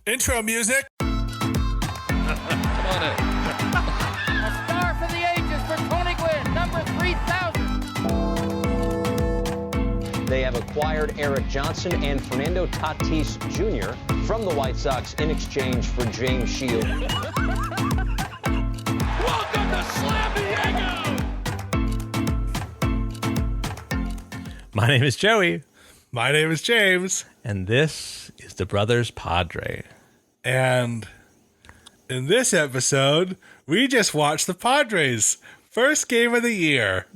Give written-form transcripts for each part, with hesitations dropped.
Intro music. Come on in. A star for the ages for Tony Gwynn, number 3,000. They have acquired Eric Johnson and Fernando Tatis Jr. from the White Sox in exchange for James Shield. Welcome to Slam Diego. My name is Joey. My name is James. And this is the Brothers Padre. And in this episode, we just watched the Padres' first game of the year.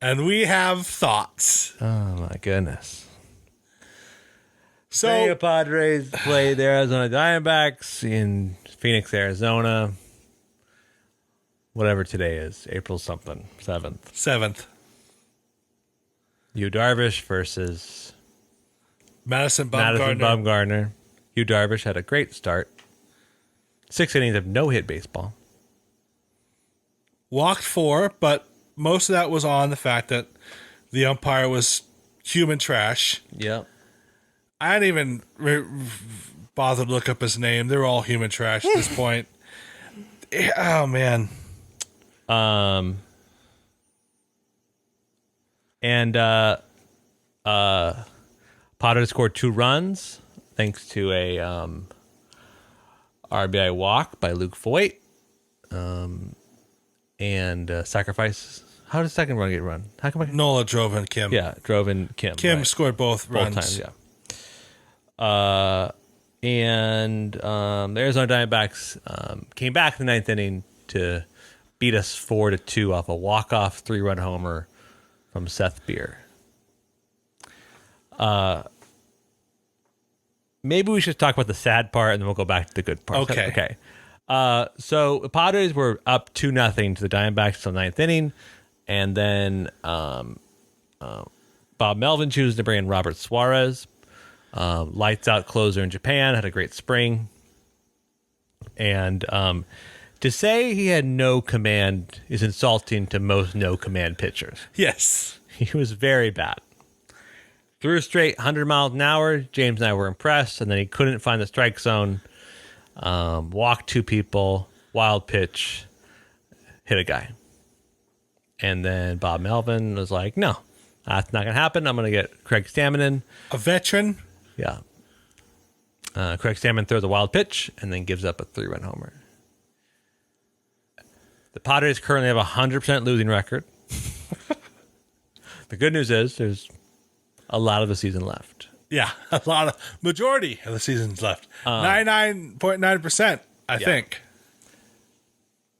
And we have thoughts. Oh, my goodness. So, the Padres played the Arizona Diamondbacks in Phoenix, Arizona. Whatever today is, April something, 7th. 7th. Yu Darvish versus Madison Madison Bumgarner. Bumgarner. Yu Darvish had a great start. 6 innings of no-hit baseball. Walked 4, but most of that was on the fact that the umpire was human trash. Yep. I didn't even bother to look up his name. They're all human trash at this point. Oh, man. Potter scored 2 runs thanks to a RBI walk by Luke Voigt. And sacrifice. How did the second run get run? How come Nola drove in Kim. Yeah, drove in Kim. Kim right. scored both runs. Times, yeah. The Arizona Diamondbacks came back in the 9th inning to beat us 4-2 off a walk-off 3-run homer from Seth Beer. Maybe we should talk about the sad part, and then we'll go back to the good part. Okay. So the Padres were up 2-0 to the Diamondbacks in the 9th inning, and then Bob Melvin chooses to bring in Robert Suarez. Lights out closer in Japan, had a great spring. And to say he had no command is insulting to most no-command pitchers. Yes. He was very bad. Threw straight 100 miles an hour. James and I were impressed, and then he couldn't find the strike zone. Walked 2 people, wild pitch, hit a guy. And then Bob Melvin was like, no, that's not going to happen. I'm going to get Craig Stammen in. A veteran. Yeah. Craig Stammen throws a wild pitch and then gives up a 3-run homer. The Padres currently have a 100% losing record. The good news is there's a lot of the season left. Yeah, majority of the season's left. 99.9%, I think.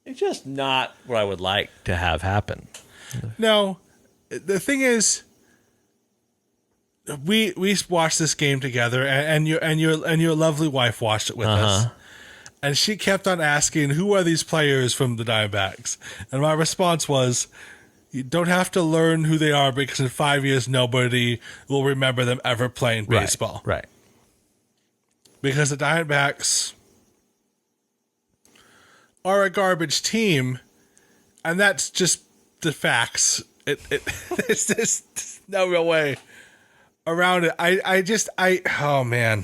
It's just not what I would like to have happen. No, the thing is, we watched this game together, and your lovely wife watched it with us, and she kept on asking, "Who are these players from the Diamondbacks?" And my response was, "You don't have to learn who they are because in 5 years nobody will remember them ever playing baseball." Right. Because the Diamondbacks are a garbage team, and that's just the facts. There's just no real way around it. Oh man.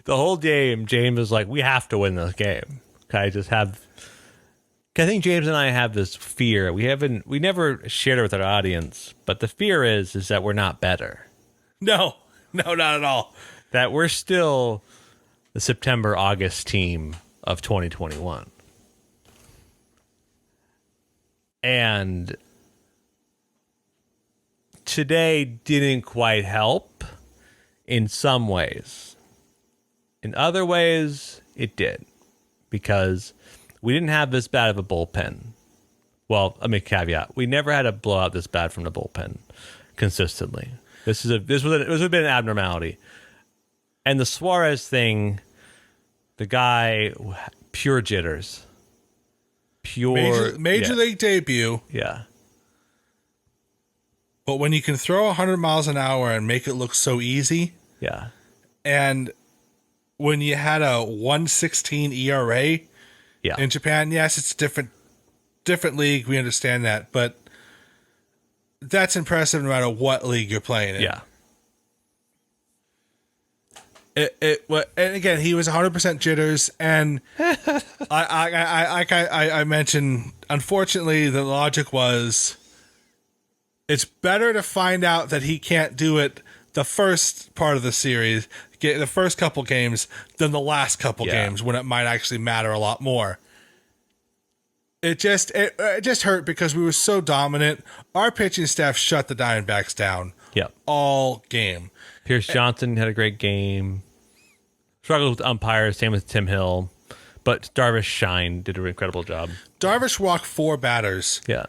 The whole game, James was like, we have to win this game. I think James and I have this fear. We never shared it with our audience, but the fear is that we're not better. No, not at all. That we're still the September-August team of 2021. And today didn't quite help in some ways. In other ways, it did. Because we didn't have this bad of a bullpen. Well, let me caveat. We never had a blowout this bad from the bullpen consistently. This was a bit of an abnormality. And the Suarez thing, the guy, pure jitters. Major league debut. Yeah. But when you can throw 100 miles an hour and make it look so easy, Yeah. and when you had a 1.16 ERA Yeah. in Japan, yes, it's a different league. We understand that, but that's impressive no matter what league you're playing in. Yeah. And again, he was 100% jitters, and I mentioned, unfortunately, the logic was it's better to find out that he can't do it the first part of the series, get the first couple games, than the last couple games when it might actually matter a lot more. It just hurt because we were so dominant. Our pitching staff shut the Diamondbacks down all game. Pierce Johnson had a great game. Struggled with umpires, same with Tim Hill. But Darvish shined, did an incredible job. Darvish walked 4 batters. Yeah.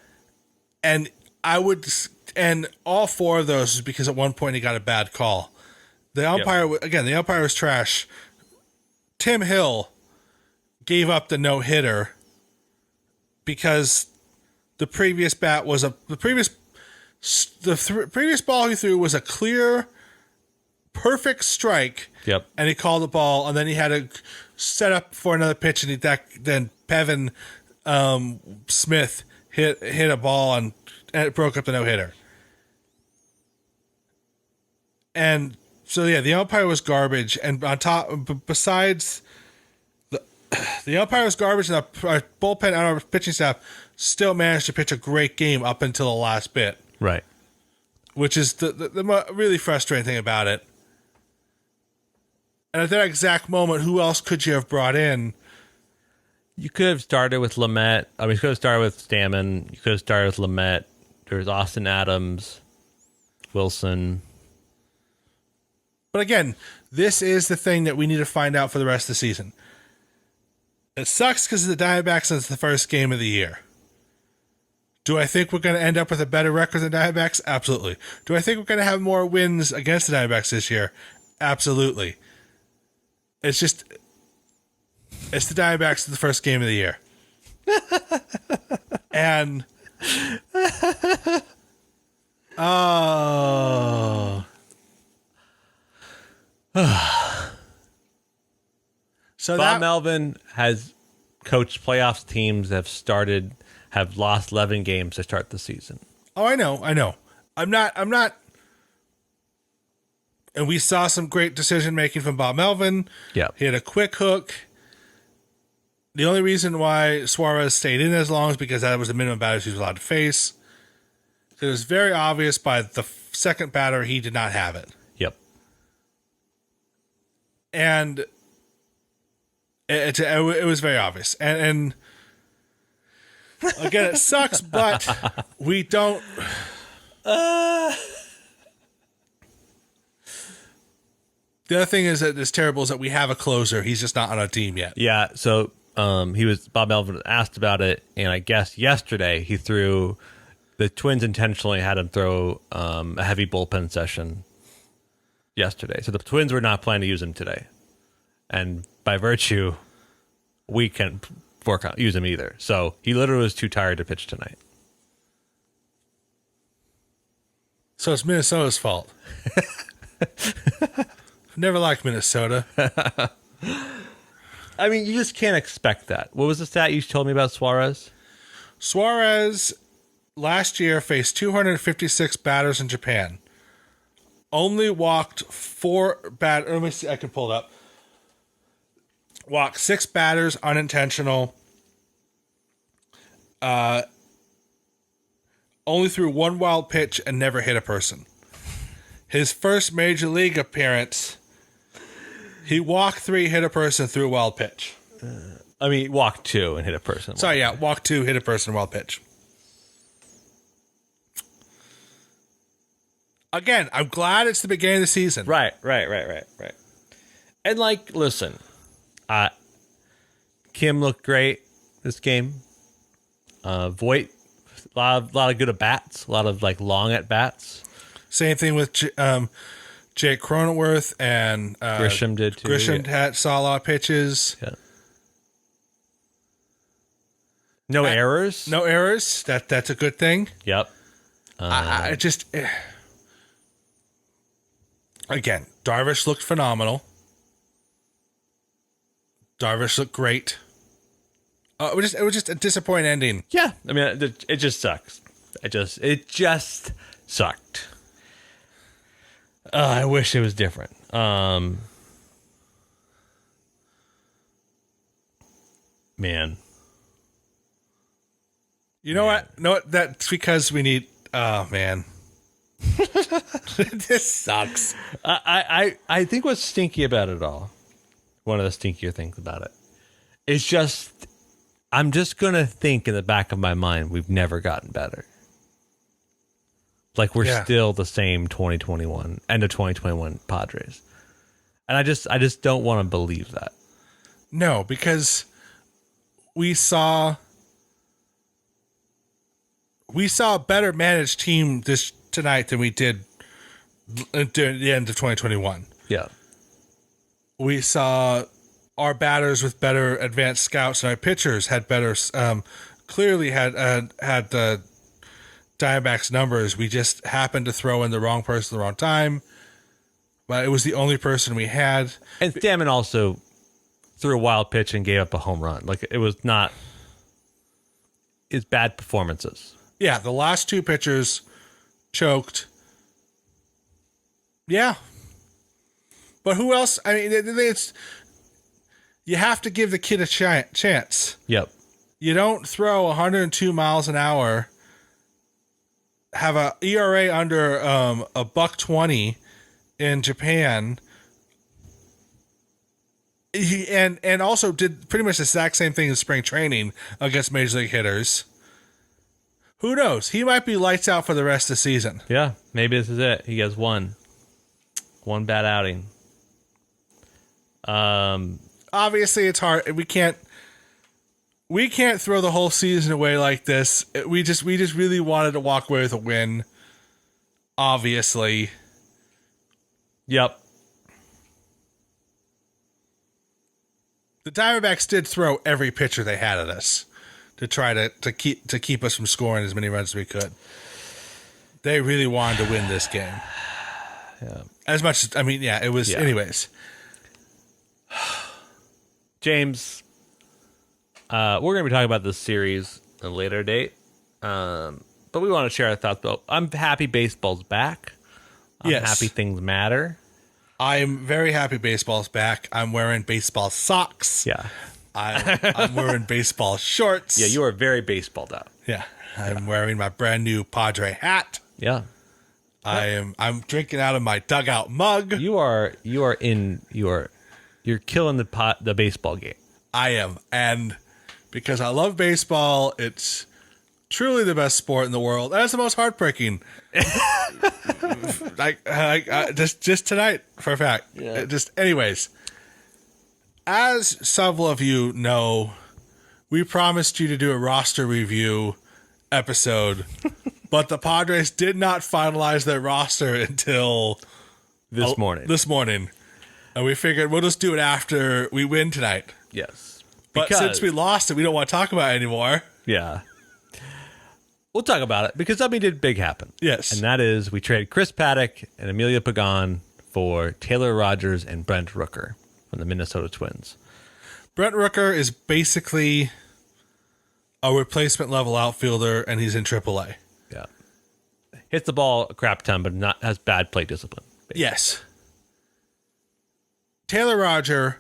And all 4 of those was because at one point he got a bad call. The umpire, the umpire was trash. Tim Hill gave up the no-hitter because the previous bat was the previous ball he threw was a clear, perfect strike. Yep. And he called the ball, and then he had to set up for another pitch, and then Pevin Smith hit a ball and it broke up the no-hitter. And so the umpire was garbage, and on top, besides the umpire was garbage, and our bullpen and our pitching staff still managed to pitch a great game up until the last bit. Right. Which is the really frustrating thing about it. And at that exact moment, who else could you have brought in? You could have started with Lamet. I mean, you could have started with Stammen. You could have started with Lamet. There's Austin Adams, Wilson. But again, this is the thing that we need to find out for the rest of the season. It sucks because of the Diamondbacks since the first game of the year. Do I think we're going to end up with a better record than Diamondbacks? Absolutely. Do I think we're going to have more wins against the Diamondbacks this year? Absolutely. It's the Diamondbacks in the first game of the year. And so Bob Melvin has coached playoffs teams that have lost 11 games to start the season. Oh, I know. I'm not. And we saw some great decision making from Bob Melvin. Yeah. He had a quick hook. The only reason why Suarez stayed in as long is because that was the minimum batters he was allowed to face. It was very obvious by the second batter he did not have it. Yep. And it was very obvious. And again, it sucks, but we don't. The other thing is that is terrible is that we have a closer. He's just not on our team yet. Yeah. So Bob Melvin asked about it, and I guess yesterday the Twins intentionally had him throw a heavy bullpen session yesterday. So the Twins were not planning to use him today, and by virtue, we can't use him either. So he literally was too tired to pitch tonight. So it's Minnesota's fault. Never liked Minnesota. I mean, you just can't expect that. What was the stat you told me about Suarez? Suarez last year faced 256 batters in Japan. Only walked 4 batters. Let me see. I can pull it up. Walked 6 batters unintentional. Only threw 1 wild pitch and never hit a person. His first major league appearance, he walked 3, hit a person, threw a wild pitch. Walked 2 and hit a person. Sorry, yeah, walked 2, hit a person, wild pitch. Again, I'm glad it's the beginning of the season. Right. And listen, Kim looked great this game. Voit, a lot of good at bats, a lot of long at bats. Same thing with Jake Cronenworth and Grisham did too. Grisham saw a lot of pitches. Yeah. No errors. No errors. That's a good thing. Yep. Again, Darvish looked phenomenal. Darvish looked great. It was just a disappointing ending. Yeah. I mean, it just sucks. It just sucked. I wish it was different. Man. You know what? No, that's because we need. Oh man, this sucks. I think what's stinky about it all, one of the stinkier things about it, is just I'm just gonna think in the back of my mind we've never gotten better. Like we're still the same 2021 end of 2021 Padres, and I just don't want to believe that. No, because we saw a better managed team tonight than we did during the end of 2021. Yeah. We saw our batters with better advanced scouts and our pitchers had better, clearly had the Diamondbacks numbers. We just happened to throw in the wrong person at the wrong time, but it was the only person we had. And Stammen also threw a wild pitch and gave up a home run. Like it was not his bad performances. Yeah, the last two pitchers choked. Yeah. But who else? I mean, it's you have to give the kid a chance. Yep. You don't throw 102 miles an hour, have a ERA under a $1.20 in Japan, and also did pretty much the exact same thing in spring training against major league hitters. Who knows? He might be lights out for the rest of the season. Yeah, maybe this is it. He has one bad outing. Obviously, it's hard. We can't throw the whole season away like this. We just really wanted to walk away with a win. Obviously. Yep. The Diamondbacks did throw every pitcher they had at us to try to keep us from scoring as many runs as we could. They really wanted to win this game. Yeah. As much as, I mean, yeah, it was, anyways. James, we're going to be talking about this series at a later date, but we want to share our thoughts. Though I'm happy baseball's back. I'm happy things matter. I'm very happy baseball's back. I'm wearing baseball socks. Yeah. I'm wearing baseball shorts. Yeah, you are very baseballed up. Yeah. I'm wearing my brand new Padre hat. Yeah. I'm drinking out of my dugout mug. You're killing the baseball game. I am. And because I love baseball, it's truly the best sport in the world. And it's the most heartbreaking. Just tonight, for a fact. Yeah. Anyways, as several of you know, we promised you to do a roster review episode, but the Padres did not finalize their roster until this morning. And we figured we'll just do it after we win tonight. Yes. But since we lost it, we don't want to talk about it anymore. Yeah. We'll talk about it because something did big happen. Yes. And that is we traded Chris Paddock and Emilio Pagan for Taylor Rogers and Brent Rooker from the Minnesota Twins. Brent Rooker is basically a replacement level outfielder, and he's in AAA. Yeah. Hits the ball a crap ton, but has bad plate discipline. Basically. Yes. Taylor Roger,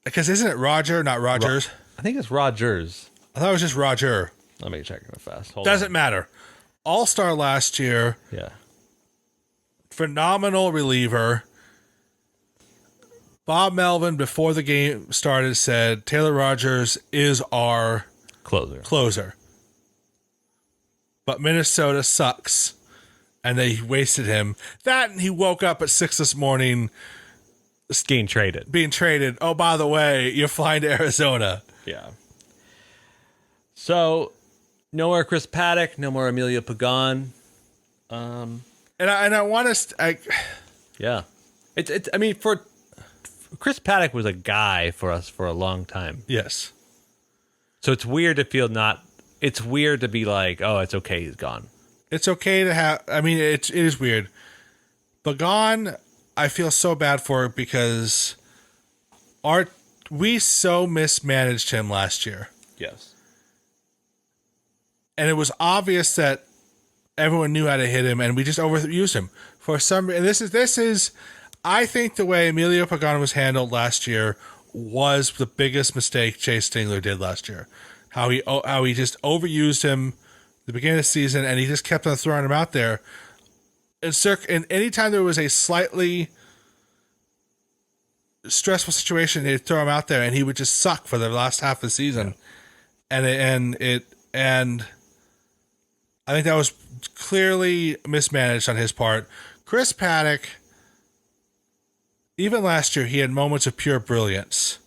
because isn't it Roger, not Rogers? I think it's Rogers. I thought it was just Roger. Let me check real fast. Doesn't matter. All-star last year. Yeah. Phenomenal reliever. Bob Melvin, before the game started, said Taylor Rogers is our closer. But Minnesota sucks, and they wasted him. That, and he woke up at 6 this morning being traded. Oh, by the way, you're flying to Arizona. Yeah. So, no more Chris Paddock, no more Emilio Pagan. And I want to... Yeah. It's. I mean, for Chris Paddock was a guy for us for a long time. Yes. So it's weird to feel not... It's weird to be like, oh, it's okay, he's gone. It's okay to have... I mean, it is weird. Pagan, I feel so bad for it because we so mismanaged him last year. Yes. And it was obvious that everyone knew how to hit him, and we just overused him for some. And this is, I think, the way Emilio Pagan was handled last year was the biggest mistake Chase Stingler did last year. How he just overused him at the beginning of the season, and he just kept on throwing him out there. And anytime there was a slightly stressful situation, they'd throw him out there, and he would just suck for the last half of the season. And I think that was clearly mismanaged on his part. Chris Paddock, even last year, he had moments of pure brilliance.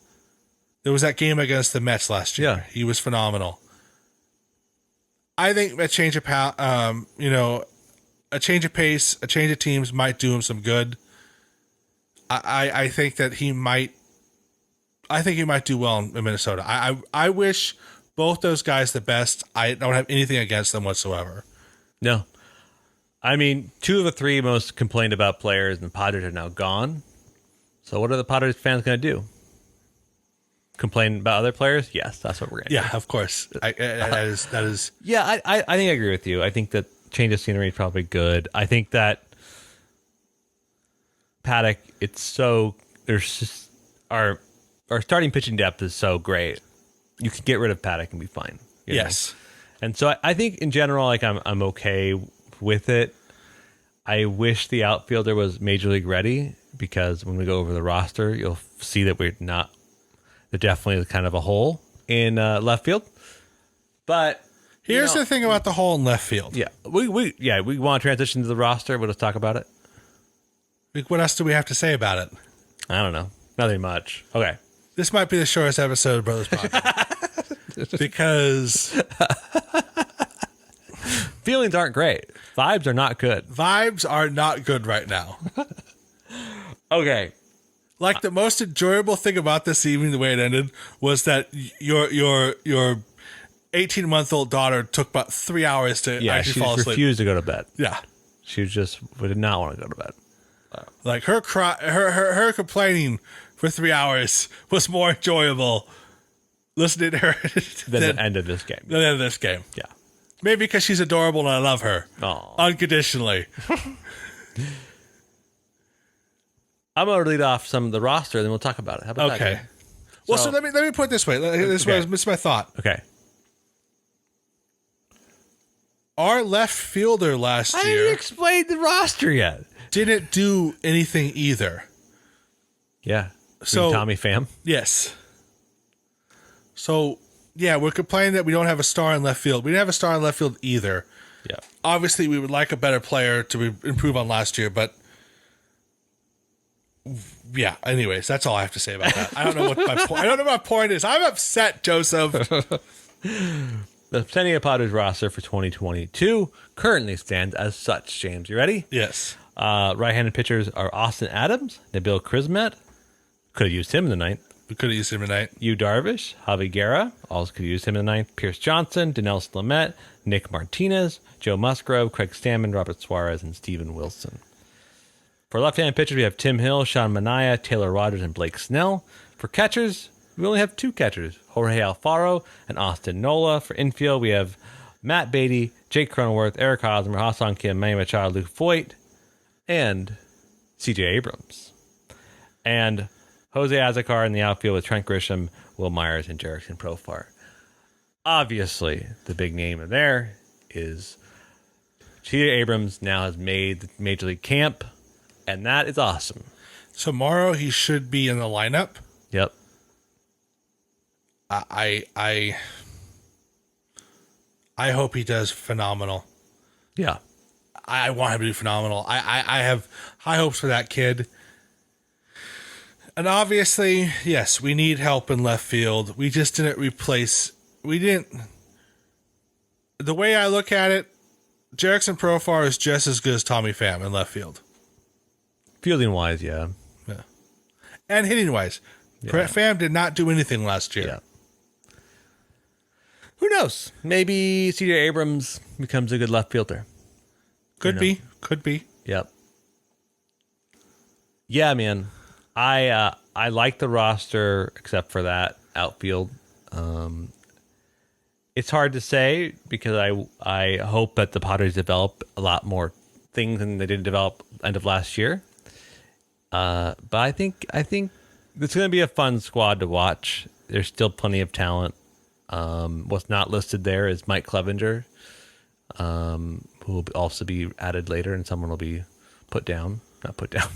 There was that game against the Mets last year. Yeah. He was phenomenal. I think a change of a change of pace, a change of teams might do him some good. I think that he might. I think he might do well in Minnesota. I wish both those guys the best. I don't have anything against them whatsoever. No. I mean, 2 of the 3 most complained about players in the Padres are now gone. So what are the Padres fans going to do? Complain about other players? Yes, that's what we're going to do. Yeah, of course. That is. Yeah, I think I agree with you. I think that change of scenery is probably good. I think that Paddock, there's just our starting pitching depth is so great. You can get rid of Paddock and be fine. Yes. And so I think in general, like I'm okay with it. I wish the outfielder was major league ready, because when we go over the roster, you'll see that there definitely is kind of a hole in left field. But Here's the thing about the hole in left field. yeah, we want to transition to the roster. We'll just talk about it. What else do we have to say about it? I don't know. Nothing much. Okay. This might be the shortest episode of Brothers Podcast. Because Feelings aren't great. Vibes are not good. vibes are not good right now. Okay. Like, the most enjoyable thing about this evening, the way it ended, was that your 18-month-old daughter took about 3 hours to Yeah, actually she fall asleep. refused to go to bed. Yeah. She did not want to go to bed. Like, her complaining for 3 hours was more enjoyable listening to her Then the end of this game. than the end of this game. Yeah. Maybe because she's adorable and I love her. Aw. Unconditionally. I'm going to lead off some of the roster, then we'll talk about it. How about Okay. that? Well, so let me put it this way. This is my thought. Okay. Our left fielder last I year didn't explain the roster yet. didn't do anything either. Yeah. So- Tommy Pham. Yes. So, yeah, we're complaining that we don't have a star in left field. We didn't have a star in left field either. Yeah. Obviously, we would like a better player to improve on last year, but yeah. Anyways, that's all I have to say about that. I don't know what my point. I don't know what my point is. I'm upset, Joseph. The Centennial Padres roster for 2022 currently stands as such. James, you ready? Yes. Right-handed pitchers are Austin Adams, Nabil Krismet. Could have used him in the ninth. We could have used him tonight. Yu Darvish, Javi Guerra, also could have used him in the ninth. Pierce Johnson, Dinelson Lamet, Nick Martinez, Joe Musgrove, Craig Stammen, Robert Suarez, and Steven Wilson. For left-handed pitchers, we have Tim Hill, Sean Manaea, Taylor Rogers, and Blake Snell. For catchers, we only have 2 catchers, Jorge Alfaro and Austin Nola. For infield, we have Matt Beatty, Jake Cronenworth, Eric Hosmer, Hassan Kim, Manny Machado, Luke Voigt, and CJ Abrams. And Jose Azocar in the outfield with Trent Grisham, Will Myers, and Jerickson Profar. Obviously, the big name in there is CJ Abrams now has made the Major League camp, and that is awesome. Tomorrow he should be in the lineup. Yep. I hope he does phenomenal. Yeah. I want him to do phenomenal. I have high hopes for that kid. And obviously, yes, we need help in left field. We just didn't replace. We didn't. The way I look at it, Jerickson Profar is just as good as Tommy Pham in left field. Fielding wise, yeah. Yeah. And hitting wise. Yeah. Pham did not do anything last year. Yeah. Who knows? Maybe CJ Abrams becomes a good left fielder. Could be. Could be. Yep. Yeah, man. I like the roster except for that outfield. It's hard to say because I hope that the Padres develop a lot more things than they did develop end of last year. But I think it's going to be a fun squad to watch. There's still plenty of talent. What's not listed there is Mike Clevenger, who will also be added later, and someone will be put down. Not put down.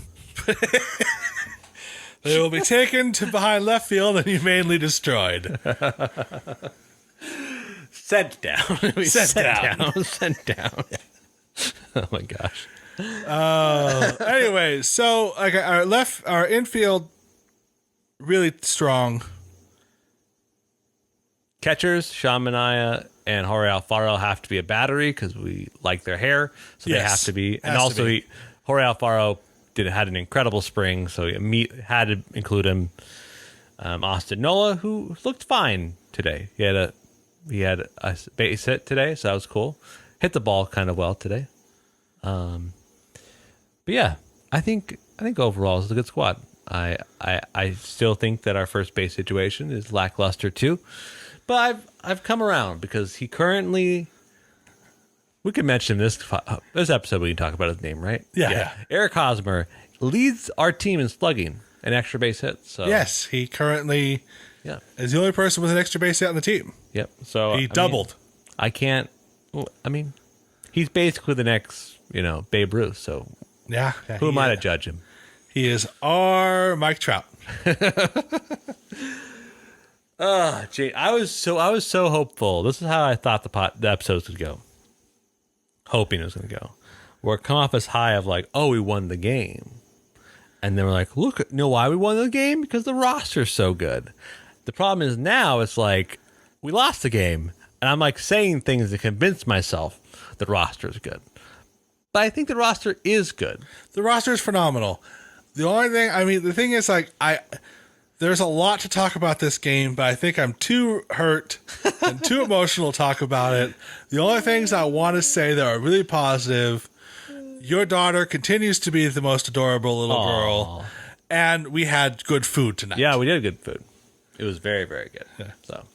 They will be taken to behind left field and humanely destroyed. Sent down. Sent down. Sent down. Oh my gosh. Anyway, so like our infield really strong. Catchers, Sean Manaea and Jorge Alfaro have to be a battery because we like their hair, so they have to be. And also, Jorge Alfaro had an incredible spring, so had to include him. Austin Nola, who looked fine today, he had a base hit today, so that was cool. Hit the ball kind of well today. But yeah, I think overall it's a good squad. I still think that our first base situation is lackluster too. But I've come around because he currently, we could mention this episode we can talk about his name, right? Yeah. Eric Hosmer leads our team in slugging and extra base hits. So yes, he currently is the only person with an extra base hit on the team. Yep. So he doubled. He's basically the next, Babe Ruth. So who am I to judge him? He is our Mike Trout. Gee, I was so hopeful. This is how I thought the episodes would go. Hoping it was going to go. We're come off as high of like, oh, we won the game. And then we're like, look, you know why we won the game? Because the roster's so good. The problem is now it's like, we lost the game. And I'm like saying things to convince myself the roster is good. But I think the roster is good. The roster is phenomenal. The only thing, the thing is like, there's a lot to talk about this game, but I think I'm too hurt and too emotional to talk about it. The only things I want to say that are really positive, your daughter continues to be the most adorable little girl, and we had good food tonight. Yeah, we did good food. It was very, very good. Yeah. So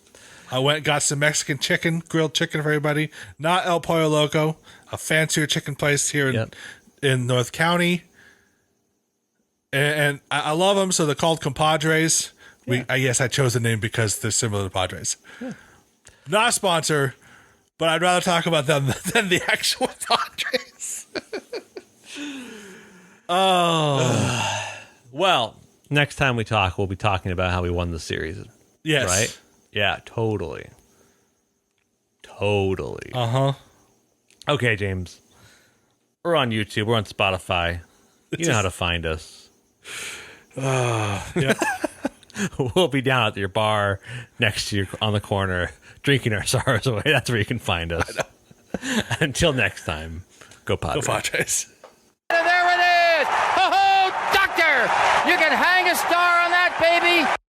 I went and got some Mexican chicken, grilled chicken for everybody. Not El Pollo Loco, a fancier chicken place here in North County. And I love them, so they're called compadres. Yes, I chose the name because they're similar to Padres. Yeah. Not a sponsor, but I'd rather talk about them than the actual Padres. Well, next time we talk, we'll be talking about how we won the series. Yes. Right? Yeah, totally. Totally. Uh-huh. Okay, James. We're on YouTube. We're on Spotify. You know how to find us. Yeah. We'll be down at your bar next to you on the corner drinking our sorrows away. That's where you can find us. Until next time, go Padres. Go Padres.